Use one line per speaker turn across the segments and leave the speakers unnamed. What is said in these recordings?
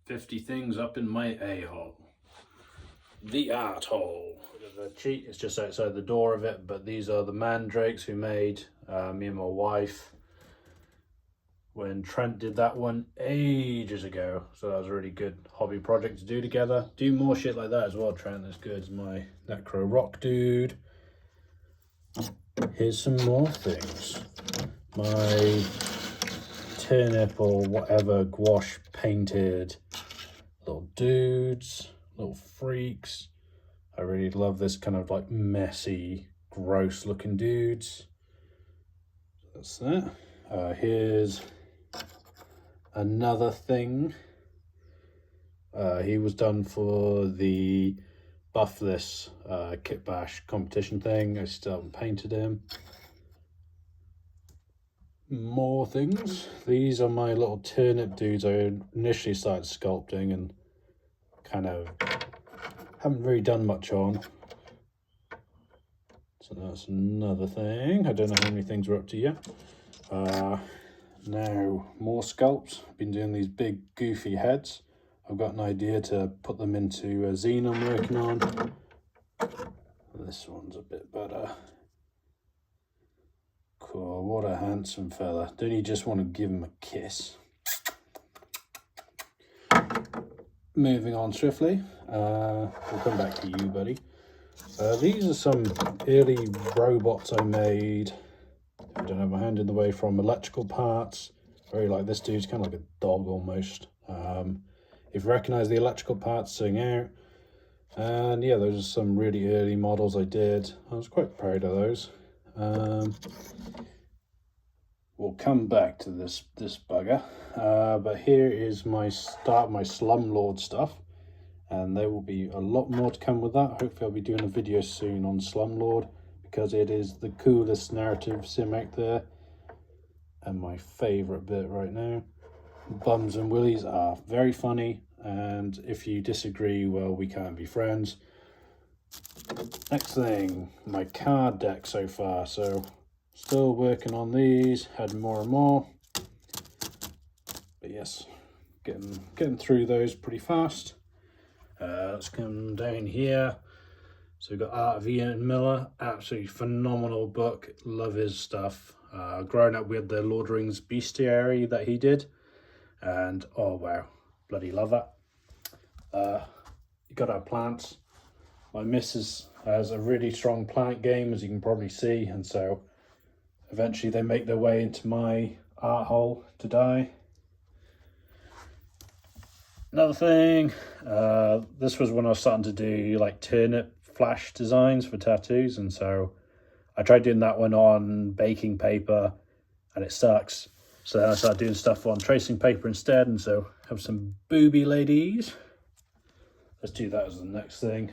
50 things up in my a-hole. The art hole. Bit of a cheat, it's just outside the door of it, but these are the mandrakes we made, me and my wife, when Trent did that one ages ago. So that was a really good hobby project to do together. Do more shit like that as well, Trent. That's good. It's my Necro Rock dude. Here's some more things. My turnip or whatever gouache painted little dudes, little freaks. I really love this kind of like messy, gross looking dudes. That's that. Here's another thing. He was done for the Buff This Kit Bash competition thing. I still haven't painted him. More things. These are my little turnip dudes I initially started sculpting and kind of haven't really done much on. So that's another thing. I don't know how many things we're up to yet. Now, more sculpts. I've been doing these big goofy heads. I've got an idea to put them into a zine I'm working on. This one's a bit better. Cool, what a handsome fella. Don't you just want to give him a kiss? Moving on swiftly. We'll come back to you, buddy. These are some early robots I made. I don't have my hand in the way, from electrical parts. Very like this dude's kind of like a dog almost. If you recognize the electrical parts, sing out. And yeah, those are some really early models I did. I was quite proud of those. We'll come back to this bugger. But here is my Slumlord stuff. And there will be a lot more to come with that. Hopefully I'll be doing a video soon on Slumlord, because it is the coolest narrative sim out there. And my favourite bit right now. Bums and Willies are very funny, and if you disagree, well, we can't be friends. Next thing, my card deck so far. So still working on these, had more and more. But yes, getting through those pretty fast. Let's come down here. So we've got Art of Ian Miller, absolutely phenomenal book. Love his stuff. Growing up with the Lord of the Rings bestiary that he did, and oh wow, bloody love that. You got our plants. My missus has a really strong plant game, as you can probably see, and so eventually they make their way into my art hole to die. Another thing, this was when I was starting to do like turnip flash designs for tattoos, and so I tried doing that one on baking paper and it sucks. So then I started doing stuff on tracing paper instead, and so have some booby ladies. Let's do that as the next thing.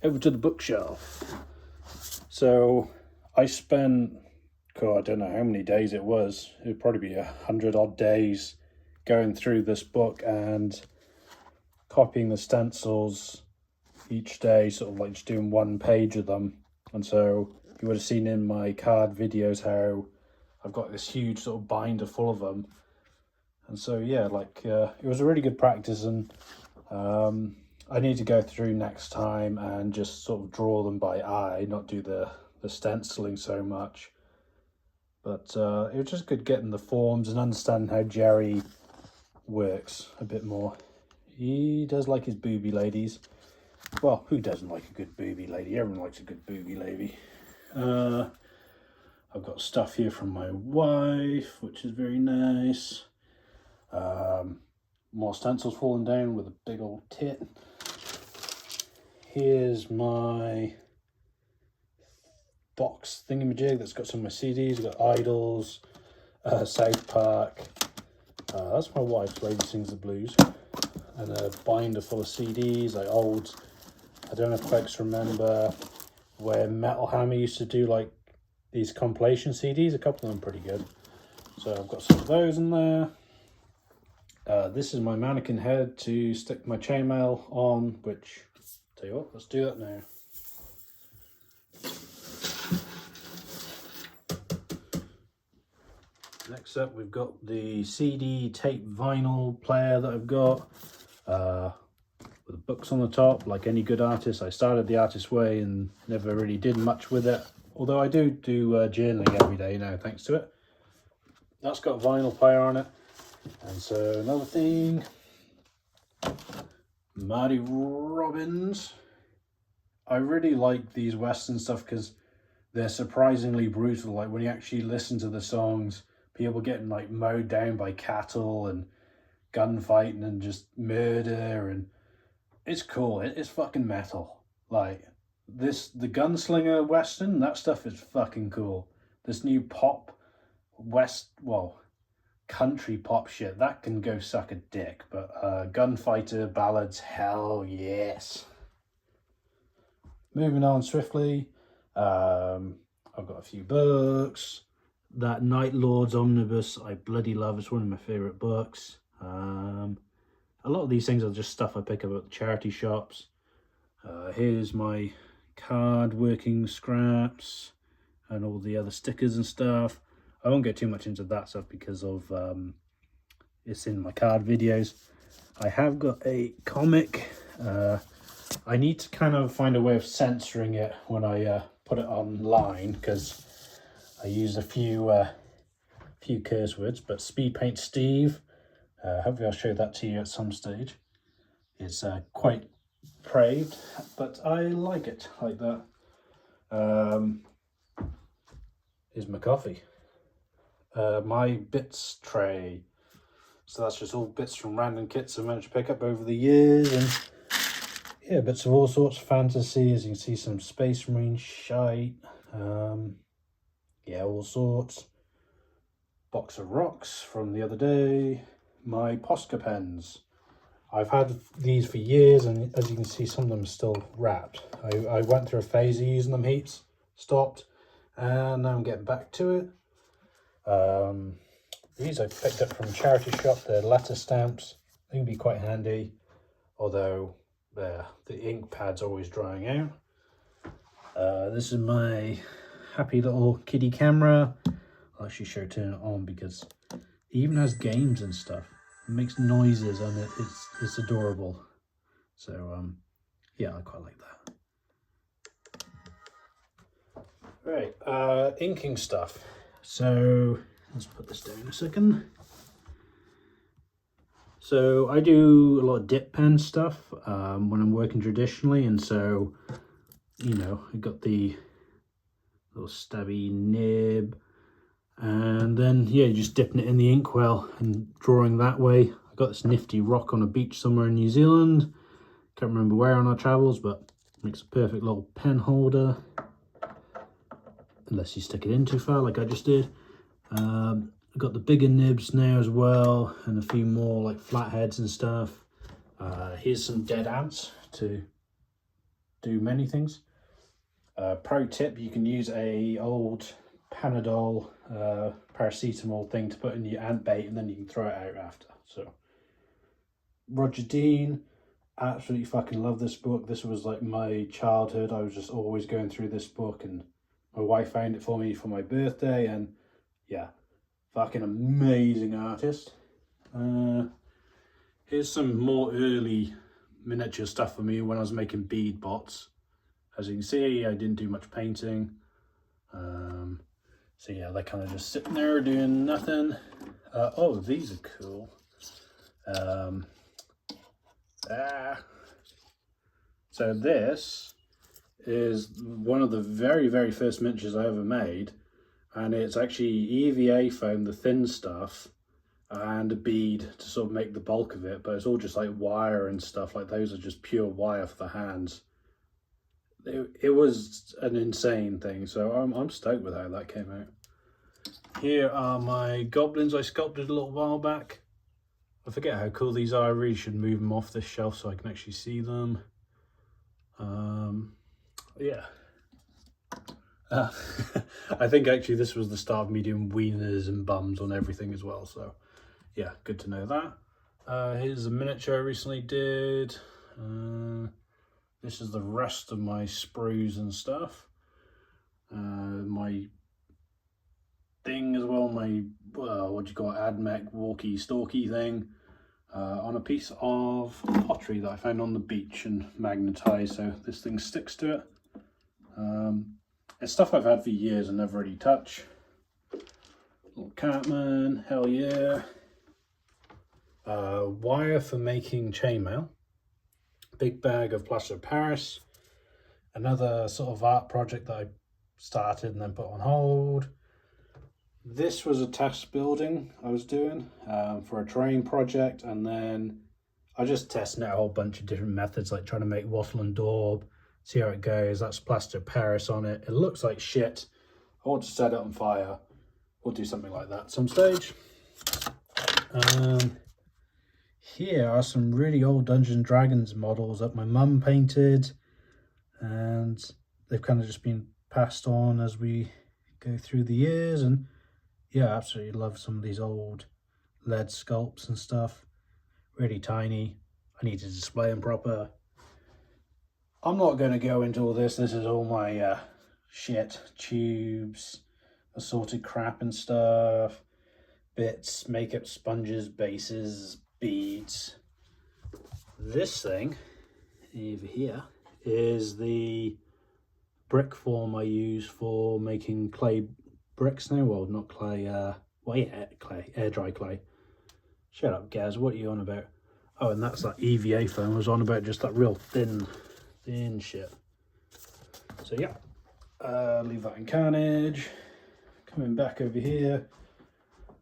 Over to the bookshelf. So I spent, God, I don't know how many days it was. It'd probably be 100 odd days going through this book and copying the stencils each day, sort of like just doing one page of them. And so you would have seen in my card videos how I've got this huge sort of binder full of them. And so yeah, like it was a really good practice, and I need to go through next time and just sort of draw them by eye, not do the stenciling so much. But it was just good getting the forms and understanding how Jerry works a bit more. He does like his booby ladies. Well, who doesn't like a good booby lady? Everyone likes a good booby lady. I've got stuff here from my wife, which is very nice. More stencils falling down with a big old tit. Here's my box thingamajig that's got some of my CDs. I've got Idols, South Park. That's my wife's Lady Sings the Blues. And a binder full of CDs, like old, I don't know if folks remember where Metal Hammer used to do like these compilation CDs. A couple of them pretty good. So I've got some of those in there. This is my mannequin head to stick my chainmail on, which, tell you what, let's do that now. Next up, we've got the CD tape vinyl player that I've got with the books on the top. Like any good artist, I started the artist way and never really did much with it. Although I do journaling every day now, thanks to it. That's got a vinyl player on it. And so another thing, Marty Robbins. I really like these Western stuff because they're surprisingly brutal. Like when you actually listen to the songs, people getting like mowed down by cattle and gunfighting and just murder, and it's cool. It's fucking metal. Like the Gunslinger Western, that stuff is fucking cool. This new pop country pop shit, that can go suck a dick. But gunfighter ballads, hell yes. Moving on swiftly, I've got a few books. That Night Lords Omnibus I bloody love. It's one of my favourite books. A lot of these things are just stuff I pick up at the charity shops. Here's my card working scraps and all the other stickers and stuff. I won't get too much into that stuff because of it's in my card videos. I have got a comic. I need to kind of find a way of censoring it when I put it online because I use a few curse words. But Speed Paint Steve, hopefully I'll show that to you at some stage. It's quite depraved, but I like it like that. Here's my coffee. My bits tray. So that's just all bits from random kits I managed to pick up over the years, and yeah, bits of all sorts of fantasy. As you can see, some Space Marine shite. Yeah, all sorts. Box of rocks from the other day. My Posca pens. I've had these for years, and as you can see, some of them are still wrapped. I went through a phase of using them heaps, stopped, and now I'm getting back to it. These I picked up from a charity shop. They're letter stamps. They can be quite handy, although the ink pad's always drying out. This is my happy little kiddie camera. I'll actually turn it on because it even has games and stuff. It makes noises and it's adorable. So yeah, I quite like that. Right, inking stuff. So let's put this down a second. So I do a lot of dip pen stuff when I'm working traditionally, and so, you know, I got the little stabby nib, and then yeah, just dipping it in the inkwell and drawing that way. I got this nifty rock on a beach somewhere in New Zealand. Can't remember where on our travels, but makes a perfect little pen holder. Unless you stick it in too far, like I just did. I've got the bigger nibs now as well, and a few more like flatheads and stuff. Here's some dead ants to do many things. Pro tip, you can use a old Panadol paracetamol thing to put in your ant bait, and then you can throw it out after. So Roger Dean, absolutely fucking love this book. This was like my childhood. I was just always going through this book, and my wife found it for me for my birthday, and yeah, fucking amazing artist. Here's some more early miniature stuff for me when I was making bead bots. As you can see, I didn't do much painting. So yeah, they're kind of just sitting there doing nothing. Oh, these are cool. So this is one of the very, very first miniatures I ever made. And it's actually EVA foam, the thin stuff, and a bead to sort of make the bulk of it, but it's all just like wire and stuff. Like those are just pure wire for the hands. It was an insane thing, so I'm stoked with how that came out. Here are my goblins I sculpted a little while back. I forget how cool these are. I really should move them off this shelf so I can actually see them. Yeah. I think actually this was the start of me doing wieners and bums on everything as well, so yeah, good to know that. Here's a miniature I recently did. This is the rest of my sprues and stuff. thing as well, my, what do you call it, AdMech walkie-stalkie thing, on a piece of pottery that I found on the beach and magnetized, so this thing sticks to it. It's stuff I've had for years and never really touch. Little Catman, hell yeah. Wire for making chainmail. Big bag of plaster of Paris. Another sort of art project that I started and then put on hold. This was a test building I was doing for a terrain project, and then I just testing out a whole bunch of different methods, like trying to make wattle and daub, see how it goes. That's plaster of Paris on it. It looks like shit. I want to set it on fire. We'll do something like that at some stage. Here are some really old Dungeons and Dragons models that my mum painted, and they've kind of just been passed on as we go through the years. And yeah, I absolutely love some of these old lead sculpts and stuff. Really tiny. I need to display them proper. I'm not going to go into all this. This is all my shit, tubes, assorted crap and stuff, bits, makeup sponges, bases, beads. This thing over here is the brick form I use for making clay bricks now. Well, not clay, clay, air dry clay. Shut up, Gaz, what are you on about? Oh, and that's that EVA foam I was on about, just that real thin shit. So yeah, leave that in carnage. Coming back over here,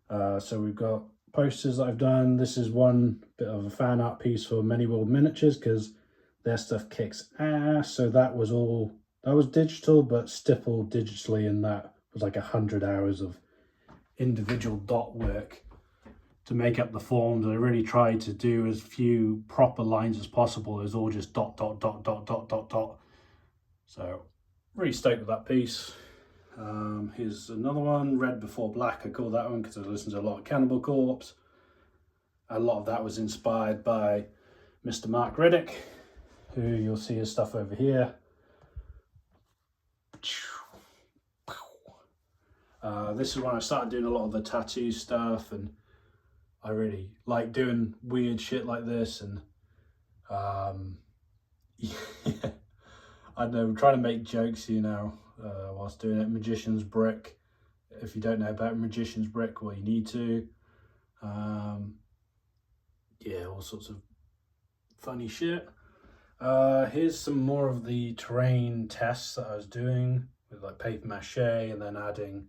so we've got posters that I've done. This is one bit of a fan art piece for Many World Miniatures, because their stuff kicks ass. So that was digital, but stippled digitally, and that was like 100 hours of individual dot work to make up the forms. I really tried to do as few proper lines as possible. It was all just dot, dot, dot, dot, dot, dot, dot. So really stoked with that piece. Here's another one, Red Before Black. I call that one because I listened to a lot of Cannibal Corpse. A lot of that was inspired by Mr. Mark Riddick, who you'll see his stuff over here. This is when I started doing a lot of the tattoo stuff, and I really like doing weird shit like this. And yeah, I don't know, I'm trying to make jokes, you know, whilst doing it. Magician's brick. If you don't know about Magician's brick, well, you need to. Yeah, all sorts of funny shit. Here's some more of the terrain tests that I was doing with like paper mache, and then adding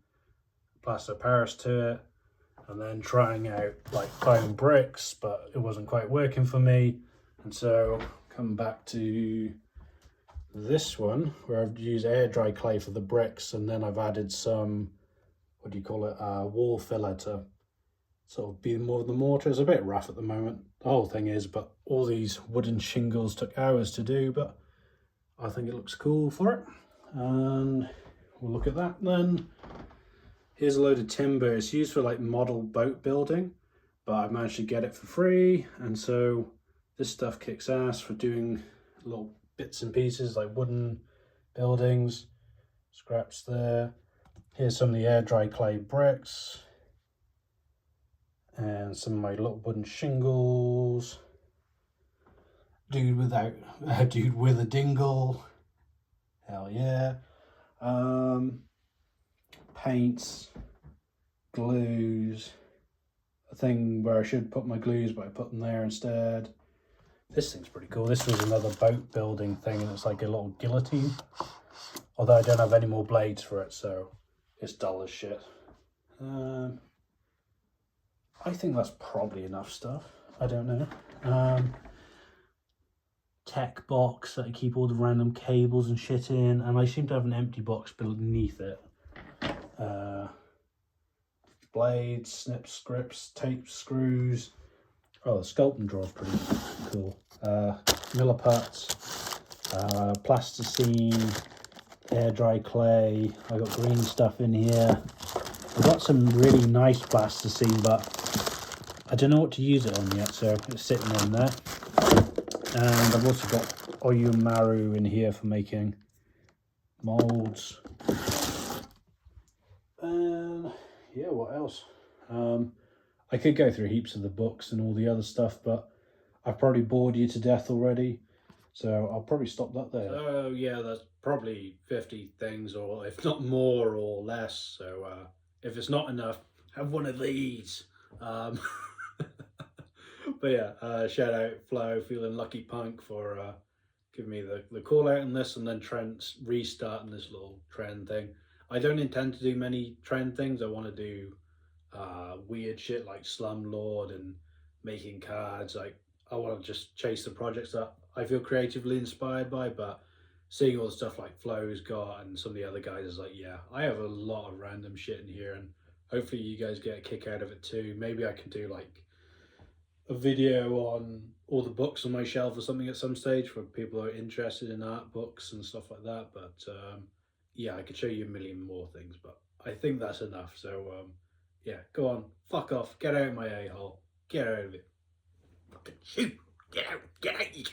plaster of Paris to it, and then trying out like foam bricks, but it wasn't quite working for me. And so come back to this one where I've used air dry clay for the bricks, and then I've added some, what do you call it, wall filler to sort of be more of the mortar. It's a bit rough at the moment, the whole thing is, but all these wooden shingles took hours to do, but I think it looks cool for it. And we'll look at that then. Here's a load of timber. It's used for like model boat building, but I managed to get it for free, and so this stuff kicks ass for doing little bits and pieces like wooden buildings. Scraps there. Here's some of the air dry clay bricks, and some of my little wooden shingles. Dude with a dingle. Hell yeah. Paints, glues, a thing where I should put my glues, but I put them there instead. This thing's pretty cool. This was another boat building thing, and it's like a little guillotine, although I don't have any more blades for it, so it's dull as shit. I think that's probably enough stuff. I don't know. Tech box that I keep all the random cables and shit in, and I seem to have an empty box beneath it. Blades, snips, scripts, tape, screws. Oh, the sculpting drawer is pretty cool. Milliputs, plasticine, air dry clay. I got green stuff in here. I've got some really nice plasticine, but I don't know what to use it on yet, so it's sitting in there. And I've also got Oyumaru in here for making molds. And what else? I could go through heaps of the books and all the other stuff, but I've probably bored you to death already. So I'll probably stop that there. So yeah, that's probably 50 things, or if not more or less. So if it's not enough, have one of these. Um, but yeah, shout out Flo, feeling lucky punk for giving me the call out on this, and then Trent's restarting this little trend thing. I don't intend to do many trend things. I want to do weird shit like Slumlord and making cards. Like I want to just chase the projects that I feel creatively inspired by, but seeing all the stuff like Flo's got and some of the other guys is like, yeah, I have a lot of random shit in here, and hopefully you guys get a kick out of it too. Maybe I can do like a video on all the books on my shelf or something at some stage for people who are interested in art books and stuff like that. But yeah, I could show you a million more things, but I think that's enough. So yeah, go on, fuck off, get out of my a-hole, get out of it. Fucking shoot, get out, you